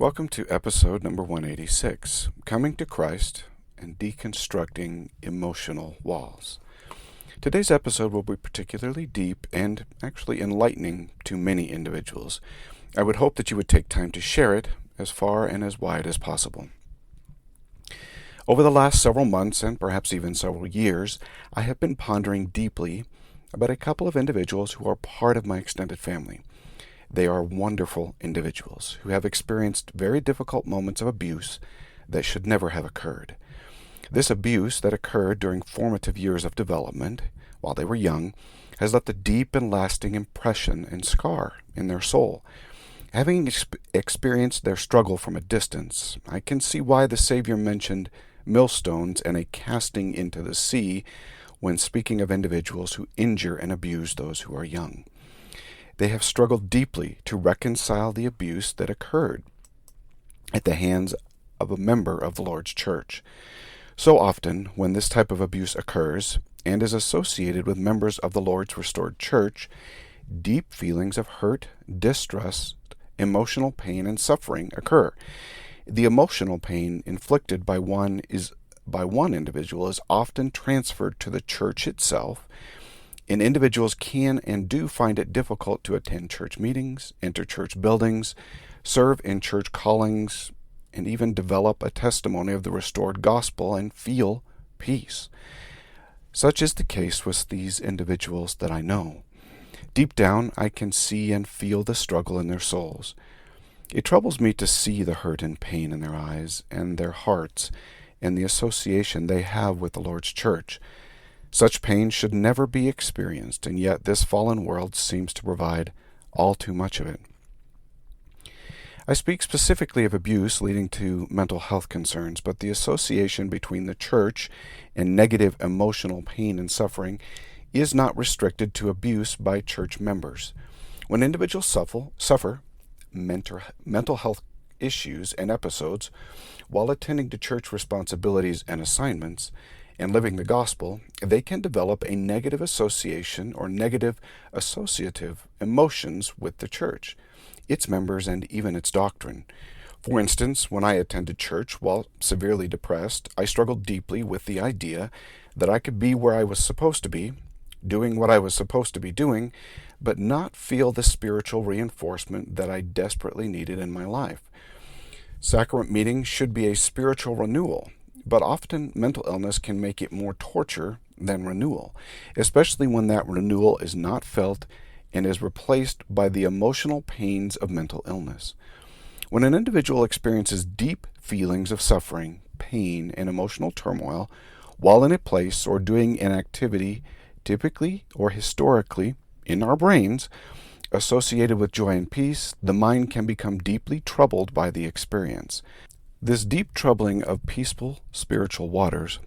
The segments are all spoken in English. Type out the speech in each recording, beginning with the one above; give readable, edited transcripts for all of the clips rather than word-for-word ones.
Welcome to episode number 186, Coming to Christ and Deconstructing Emotional Walls. Today's episode will be particularly deep and actually enlightening to many individuals. I would hope that you would take time to share it as far and as wide as possible. Over the last several months and perhaps even several years, I have been pondering deeply about a couple of individuals who are part of my extended family. They are wonderful individuals who have experienced very difficult moments of abuse that should never have occurred. This abuse that occurred during formative years of development, while they were young, has left a deep and lasting impression and scar in their soul. Having experienced their struggle from a distance, I can see why the Savior mentioned millstones and a casting into the sea when speaking of individuals who injure and abuse those who are young. They have struggled deeply to reconcile the abuse that occurred at the hands of a member of the Lord's church. So often, when this type of abuse occurs and is associated with members of the Lord's restored church, deep feelings of hurt, distrust, emotional pain, and suffering occur. The emotional pain inflicted by one individual is often transferred to the church itself, and individuals can and do find it difficult to attend church meetings, enter church buildings, serve in church callings, and even develop a testimony of the restored gospel and feel peace. Such is the case with these individuals that I know. Deep down, I can see and feel the struggle in their souls. It troubles me to see the hurt and pain in their eyes and their hearts and the association they have with the Lord's church. Such pain should never be experienced, and yet this fallen world seems to provide all too much of it. I speak specifically of abuse leading to mental health concerns, but the association between the church and negative emotional pain and suffering is not restricted to abuse by church members. When individuals suffer mental health issues and episodes while attending to church responsibilities and assignments, and living the gospel, they can develop a negative association or negative associative emotions with the church, its members, and even its doctrine. For instance, when I attended church while severely depressed, I struggled deeply with the idea that I could be where I was supposed to be, doing what I was supposed to be doing, but not feel the spiritual reinforcement that I desperately needed in my life. Sacrament meetings should be a spiritual renewal, but often mental illness can make it more torture than renewal, especially when that renewal is not felt and is replaced by the emotional pains of mental illness. When an individual experiences deep feelings of suffering, pain, and emotional turmoil while in a place or doing an activity typically or historically in our brains associated with joy and peace, the mind can become deeply troubled by the experience. This deep troubling of peaceful spiritual waters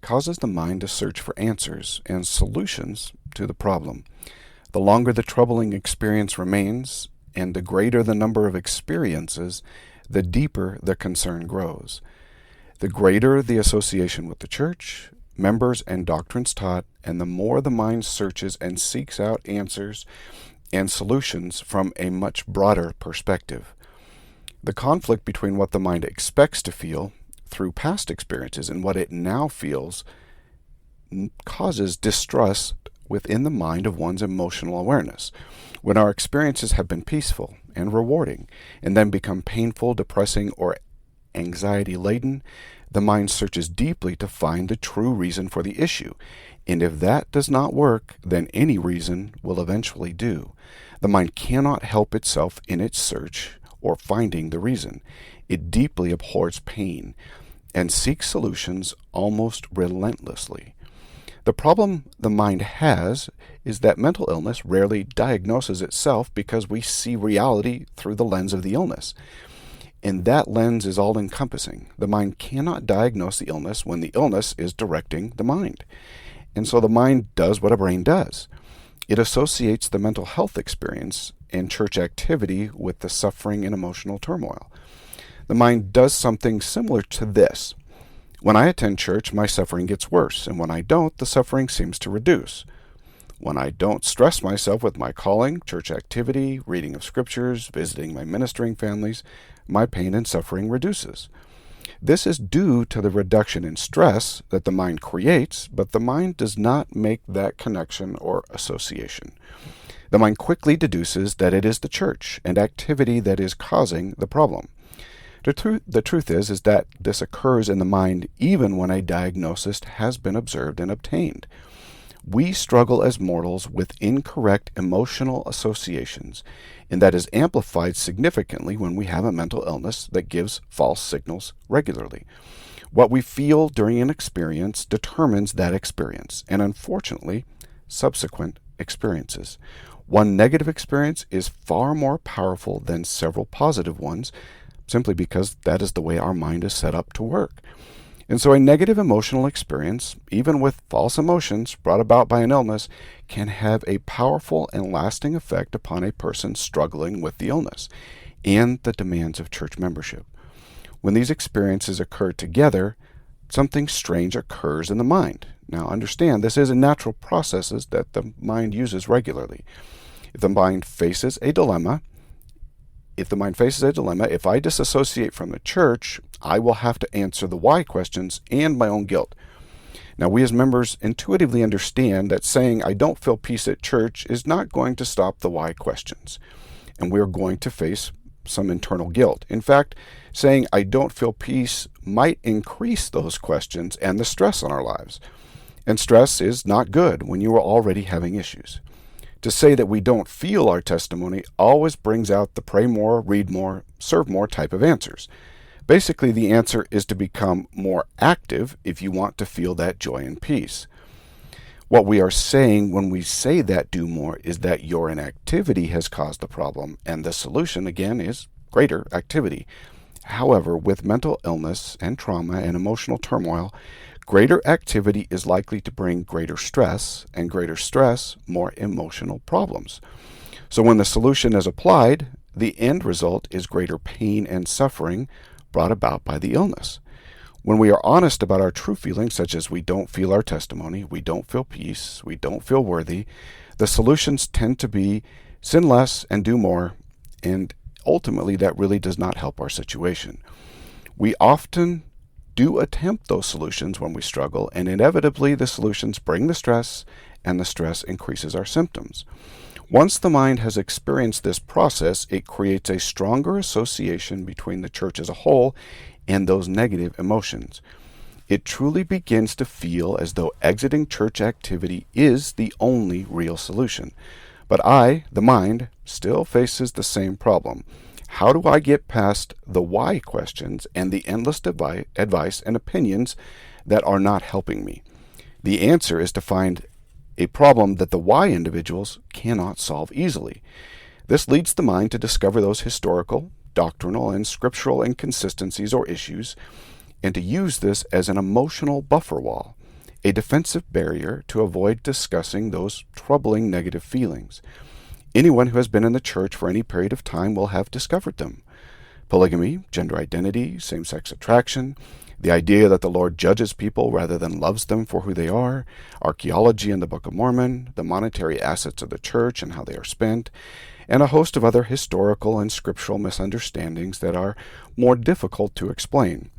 causes the mind to search for answers and solutions to the problem. The longer the troubling experience remains, and the greater the number of experiences, the deeper the concern grows. The greater the association with the church, members, and doctrines taught, and the more the mind searches and seeks out answers and solutions from a much broader perspective. The conflict between what the mind expects to feel through past experiences and what it now feels causes distrust within the mind of one's emotional awareness. When our experiences have been peaceful and rewarding and then become painful, depressing, or anxiety-laden, the mind searches deeply to find the true reason for the issue. And if that does not work, then any reason will eventually do. The mind cannot help itself in its search or finding the reason. It deeply abhors pain and seeks solutions almost relentlessly. The problem the mind has is that mental illness rarely diagnoses itself because we see reality through the lens of the illness. And that lens is all-encompassing. The mind cannot diagnose the illness when the illness is directing the mind. And so the mind does what a brain does. It associates the mental health experience and church activity with the suffering and emotional turmoil. The mind does something similar to this. When I attend church, my suffering gets worse, and when I don't, the suffering seems to reduce. When I don't stress myself with my calling, church activity, reading of scriptures, visiting my ministering families, my pain and suffering reduces. This is due to the reduction in stress that the mind creates, but the mind does not make that connection or association. The mind quickly deduces that it is the church and activity that is causing the problem. The truth is that this occurs in the mind even when a diagnosis has been observed and obtained. We struggle as mortals with incorrect emotional associations, and that is amplified significantly when we have a mental illness that gives false signals regularly. What we feel during an experience determines that experience, and unfortunately, subsequent experiences. One negative experience is far more powerful than several positive ones, simply because that is the way our mind is set up to work. And so a negative emotional experience, even with false emotions brought about by an illness, can have a powerful and lasting effect upon a person struggling with the illness and the demands of church membership. When these experiences occur together, something strange occurs in the mind. Now understand, this is a natural process that the mind uses regularly. If the mind faces a dilemma, if I disassociate from the church, I will have to answer the why questions and my own guilt. Now, we as members intuitively understand that saying I don't feel peace at church is not going to stop the why questions, and we're going to face some internal guilt. In fact, saying I don't feel peace might increase those questions and the stress on our lives. And stress is not good when you are already having issues. To say that we don't feel our testimony always brings out the pray more, read more, serve more type of answers. Basically, the answer is to become more active if you want to feel that joy and peace. What we are saying when we say that do more is that your inactivity has caused the problem, and the solution, again, is greater activity. However, with mental illness and trauma and emotional turmoil, greater activity is likely to bring greater stress, and greater stress, more emotional problems. So when the solution is applied, the end result is greater pain and suffering brought about by the illness. When we are honest about our true feelings, such as we don't feel our testimony, we don't feel peace, we don't feel worthy, the solutions tend to be sin less and do more, and ultimately that really does not help our situation. We often do attempt those solutions when we struggle, and inevitably the solutions bring the stress, and the stress increases our symptoms. Once the mind has experienced this process, it creates a stronger association between the church as a whole and those negative emotions. It truly begins to feel as though exiting church activity is the only real solution. But the mind, still faces the same problem. How do I get past the why questions and the endless advice and opinions that are not helping me? The answer is to find a problem that the why individuals cannot solve easily. This leads the mind to discover those historical, doctrinal, and scriptural inconsistencies or issues, and to use this as an emotional buffer wall, a defensive barrier to avoid discussing those troubling negative feelings. Anyone who has been in the church for any period of time will have discovered them. Polygamy, gender identity, same-sex attraction, the idea that the Lord judges people rather than loves them for who they are, archaeology in the Book of Mormon, the monetary assets of the church and how they are spent, and a host of other historical and scriptural misunderstandings that are more difficult to explain.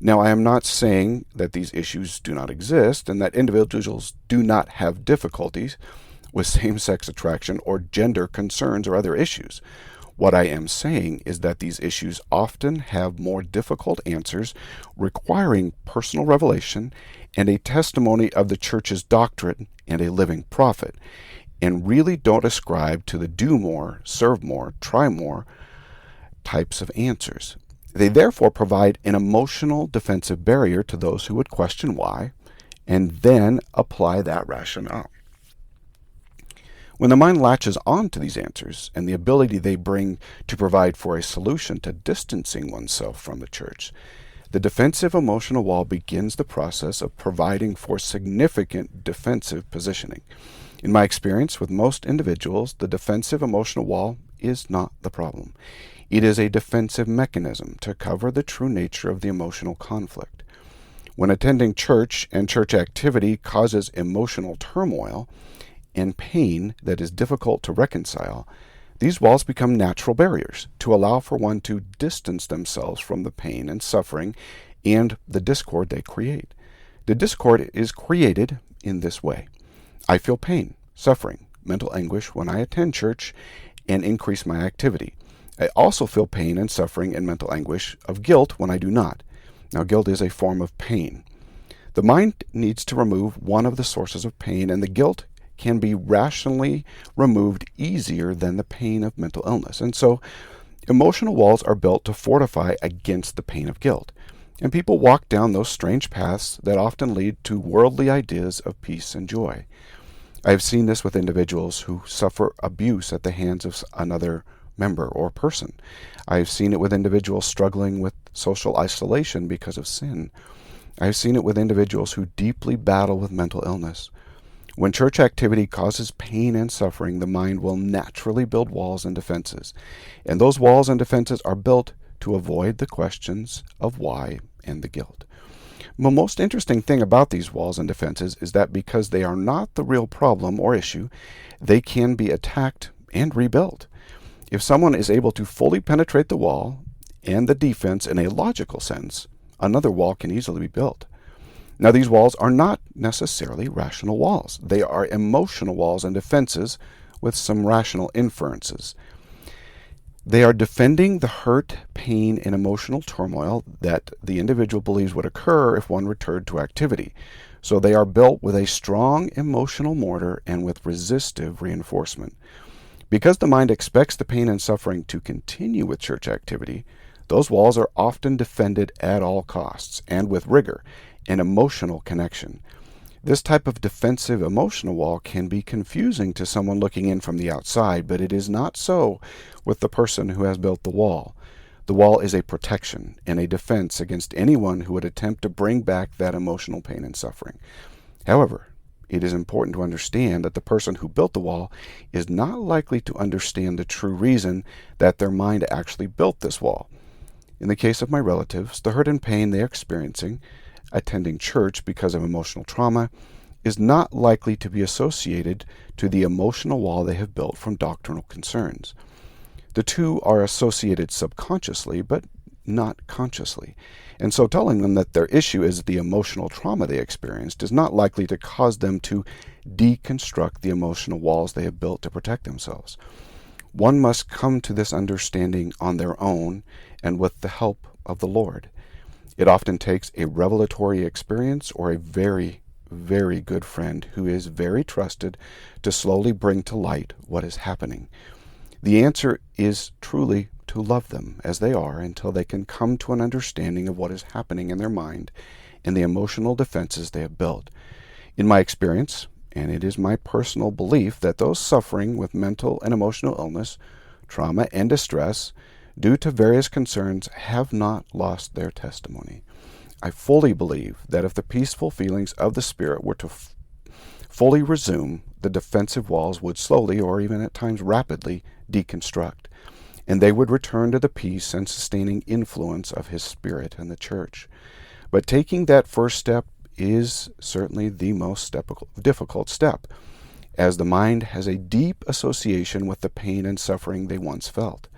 Now, I am not saying that these issues do not exist and that individuals do not have difficulties with same-sex attraction or gender concerns or other issues. What I am saying is that these issues often have more difficult answers requiring personal revelation and a testimony of the church's doctrine and a living prophet, and really don't ascribe to the do more, serve more, try more types of answers. They therefore provide an emotional defensive barrier to those who would question why and then apply that rationale. When the mind latches on to these answers and the ability they bring to provide for a solution to distancing oneself from the church, the defensive emotional wall begins the process of providing for significant defensive positioning. In my experience with most individuals, the defensive emotional wall is not the problem. It is a defensive mechanism to cover the true nature of the emotional conflict. When attending church and church activity causes emotional turmoil and pain that is difficult to reconcile, These walls become natural barriers to allow for one to distance themselves from the pain and suffering and the discord they create. The discord is created in this way. I feel pain, suffering, mental anguish when I attend church and increase my activity. I also feel pain and suffering and mental anguish of guilt when I do not. Now, guilt is a form of pain. The mind needs to remove one of the sources of pain, and the guilt can be rationally removed easier than the pain of mental illness. And so, emotional walls are built to fortify against the pain of guilt. And people walk down those strange paths that often lead to worldly ideas of peace and joy. I have seen this with individuals who suffer abuse at the hands of another member or person. I have seen it with individuals struggling with social isolation because of sin. I have seen it with individuals who deeply battle with mental illness. When church activity causes pain and suffering, the mind will naturally build walls and defenses. And those walls and defenses are built to avoid the questions of why and the guilt. The most interesting thing about these walls and defenses is that because they are not the real problem or issue, they can be attacked and rebuilt. If someone is able to fully penetrate the wall and the defense in a logical sense, another wall can easily be built. Now, these walls are not necessarily rational walls. They are emotional walls and defenses with some rational inferences. They are defending the hurt, pain, and emotional turmoil that the individual believes would occur if one returned to activity. So they are built with a strong emotional mortar and with resistive reinforcement. Because the mind expects the pain and suffering to continue with church activity, those walls are often defended at all costs and with rigor and emotional connection. This type of defensive emotional wall can be confusing to someone looking in from the outside, but it is not so with the person who has built the wall. The wall is a protection and a defense against anyone who would attempt to bring back that emotional pain and suffering. However, it is important to understand that the person who built the wall is not likely to understand the true reason that their mind actually built this wall. In the case of my relatives, the hurt and pain they are experiencing attending church because of emotional trauma is not likely to be associated to the emotional wall they have built from doctrinal concerns. The two are associated subconsciously, but not consciously. And so telling them that their issue is the emotional trauma they experienced is not likely to cause them to deconstruct the emotional walls they have built to protect themselves. One must come to this understanding on their own and with the help of the Lord. It often takes a revelatory experience or a very, very good friend who is very trusted to slowly bring to light what is happening. The answer is truly to love them as they are until they can come to an understanding of what is happening in their mind and the emotional defenses they have built. In my experience, and it is my personal belief, that those suffering with mental and emotional illness, trauma, and distress due to various concerns have not lost their testimony. I fully believe that if the peaceful feelings of the Spirit were to fully resume, the defensive walls would slowly, or even at times rapidly, deconstruct, and they would return to the peace and sustaining influence of His Spirit and the church. But taking that first step is certainly the most difficult step, as the mind has a deep association with the pain and suffering they once felt.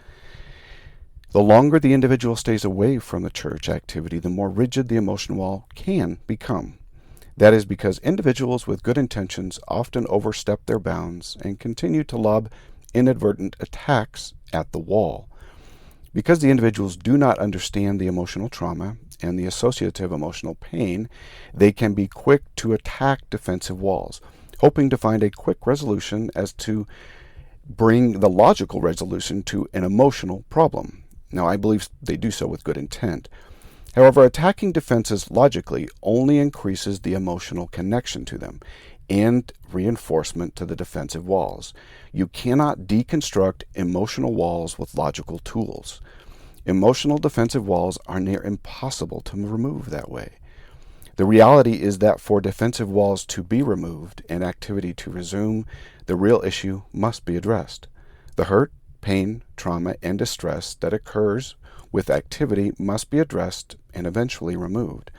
The longer the individual stays away from the church activity, the more rigid the emotional wall can become. That is because individuals with good intentions often overstep their bounds and continue to lob inadvertent attacks at the wall. Because the individuals do not understand the emotional trauma and the associative emotional pain, they can be quick to attack defensive walls, hoping to find a quick resolution as to bring the logical resolution to an emotional problem. Now, I believe they do so with good intent. However, attacking defenses logically only increases the emotional connection to them and reinforcement to the defensive walls. You cannot deconstruct emotional walls with logical tools. Emotional defensive walls are near impossible to remove that way. The reality is that for defensive walls to be removed and activity to resume, the real issue must be addressed. The hurt, pain, trauma, and distress that occurs with activity must be addressed and eventually removed.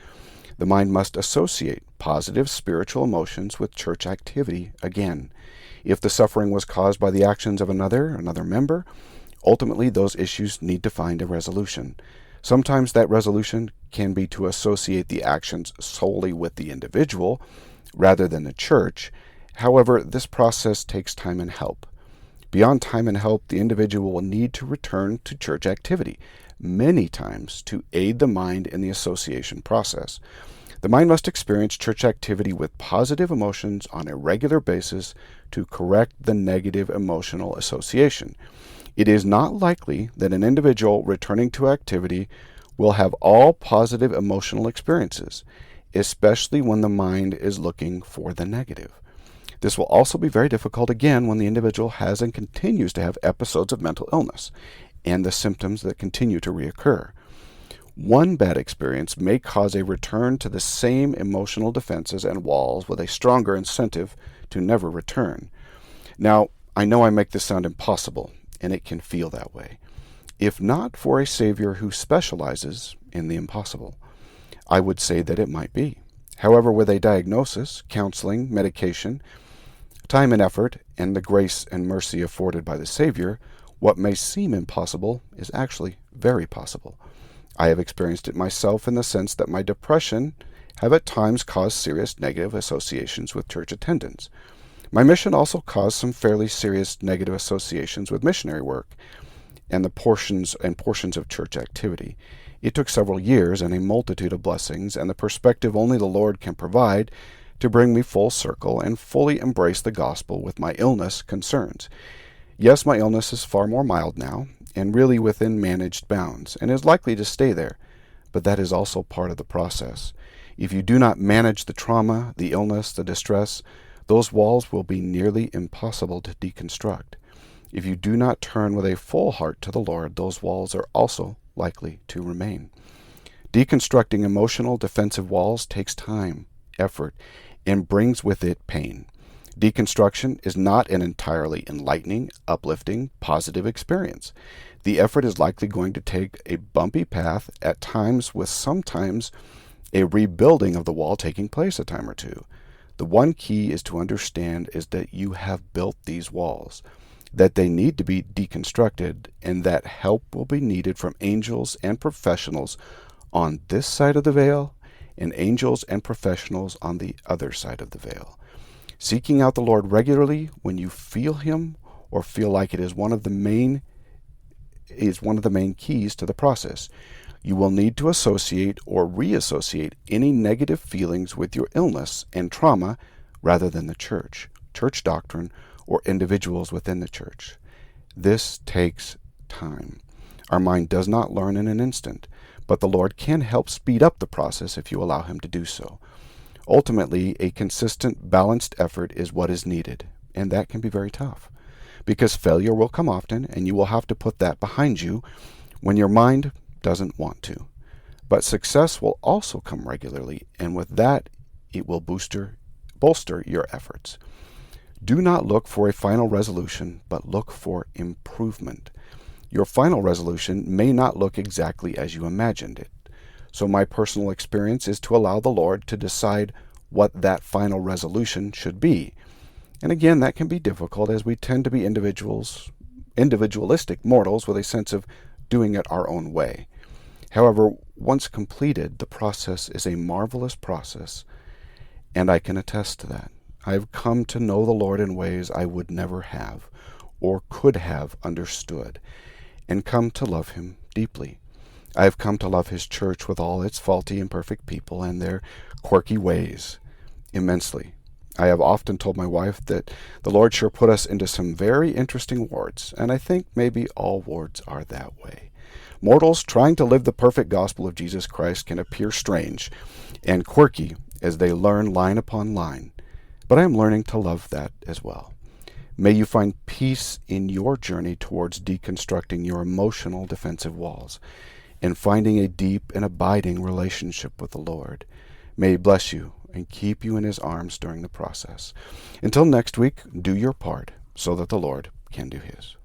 The mind must associate positive spiritual emotions with church activity again. If the suffering was caused by the actions of another member, ultimately those issues need to find a resolution. Sometimes that resolution can be to associate the actions solely with the individual rather than the church. However, this process takes time and help. Beyond time and help, the individual will need to return to church activity, many times to aid the mind in the association process. The mind must experience church activity with positive emotions on a regular basis to correct the negative emotional association. It is not likely that an individual returning to activity will have all positive emotional experiences, especially when the mind is looking for the negative. This will also be very difficult again when the individual has and continues to have episodes of mental illness and the symptoms that continue to reoccur. One bad experience may cause a return to the same emotional defenses and walls with a stronger incentive to never return. Now, I know I make this sound impossible, and it can feel that way, if not for a Savior who specializes in the impossible. I would say that it might be. However, with a diagnosis, counseling, medication, time and effort, and the grace and mercy afforded by the Savior, what may seem impossible is actually very possible. I have experienced it myself in the sense that my depression have at times caused serious negative associations with church attendance. My mission also caused some fairly serious negative associations with missionary work and the portions of church activity. It took several years and a multitude of blessings and the perspective only the Lord can provide to bring me full circle and fully embrace the gospel with my illness concerns. Yes, my illness is far more mild now, and really within managed bounds, and is likely to stay there, but that is also part of the process. If you do not manage the trauma, the illness, the distress, those walls will be nearly impossible to deconstruct. If you do not turn with a full heart to the Lord, those walls are also likely to remain. Deconstructing emotional defensive walls takes time, effort, and brings with it pain. Deconstruction is not an entirely enlightening, uplifting, positive experience. The effort is likely going to take a bumpy path at times, with sometimes a rebuilding of the wall taking place a time or two. The one key is to understand is that you have built these walls, that they need to be deconstructed, and that help will be needed from angels and professionals on this side of the veil, and angels and professionals on the other side of the veil. Seeking out the Lord regularly when you feel Him or feel like it is one of the main keys to the process. You will need to associate or reassociate any negative feelings with your illness and trauma rather than the church doctrine, or individuals within the church. This takes time. Our mind does not learn in an instant, but the Lord can help speed up the process if you allow Him to do so. Ultimately, a consistent, balanced effort is what is needed, and that can be very tough, because failure will come often, and you will have to put that behind you when your mind doesn't want to. But success will also come regularly, and with that, it will bolster your efforts. Do not look for a final resolution, but look for improvement. Your final resolution may not look exactly as you imagined it. So my personal experience is to allow the Lord to decide what that final resolution should be. And again, that can be difficult as we tend to be individualistic mortals with a sense of doing it our own way. However, once completed, the process is a marvelous process, and I can attest to that. I have come to know the Lord in ways I would never have or could have understood, and come to love Him deeply. I have come to love His church with all its faulty, imperfect people and their quirky ways immensely. I have often told my wife that the Lord sure put us into some very interesting wards, and I think maybe all wards are that way. Mortals trying to live the perfect gospel of Jesus Christ can appear strange and quirky as they learn line upon line, but I am learning to love that as well. May you find peace in your journey towards deconstructing your emotional defensive walls and finding a deep and abiding relationship with the Lord. May He bless you and keep you in His arms during the process. Until next week, do your part so that the Lord can do His.